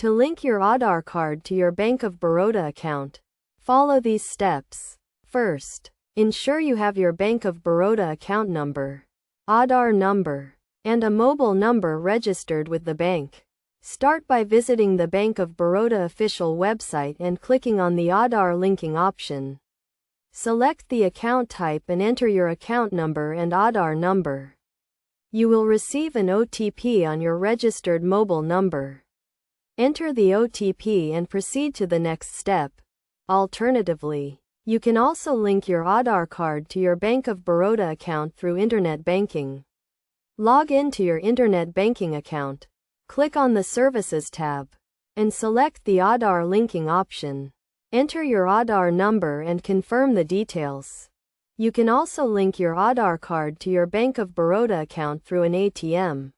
To link your Aadhaar card to your Bank of Baroda account, follow these steps. First, ensure you have your Bank of Baroda account number, Aadhaar number, and a mobile number registered with the bank. Start by visiting the Bank of Baroda official website and clicking on the Aadhaar linking option. Select the account type and enter your account number and Aadhaar number. You will receive an OTP on your registered mobile number. Enter the OTP and proceed to the next step. Alternatively, you can also link your Aadhaar card to your Bank of Baroda account through internet banking. Log in to your internet banking account. Click on the Services tab and select the Aadhaar linking option. Enter your Aadhaar number and confirm the details. You can also link your Aadhaar card to your Bank of Baroda account through an ATM.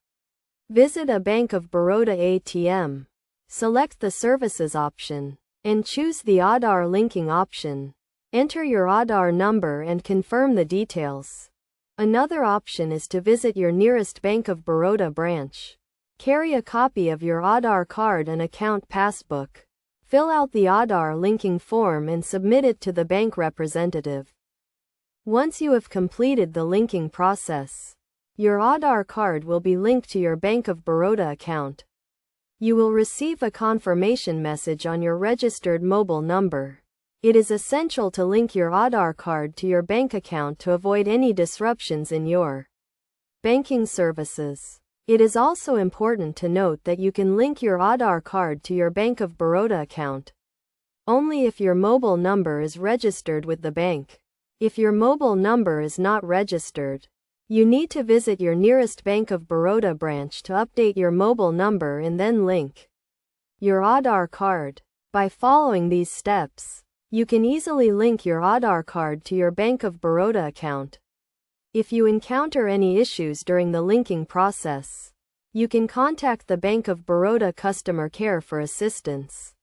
Visit a Bank of Baroda ATM. Select the Services option and choose the Aadhaar linking option. Enter your Aadhaar number and confirm the details. Another option is to visit your nearest Bank of Baroda branch. Carry a copy of your Aadhaar card and account passbook. Fill out the Aadhaar linking form and submit it to the bank representative. Once you have completed the linking process, your Aadhaar card will be linked to your Bank of Baroda account. You will receive a confirmation message on your registered mobile number. It is essential to link your Aadhaar card to your bank account to avoid any disruptions in your banking services. It is also important to note that you can link your Aadhaar card to your Bank of Baroda account only if your mobile number is registered with the bank. If your mobile number is not registered, you need to visit your nearest Bank of Baroda branch to update your mobile number and then link your Aadhaar card. By following these steps, you can easily link your Aadhaar card to your Bank of Baroda account. If you encounter any issues during the linking process, you can contact the Bank of Baroda customer care for assistance.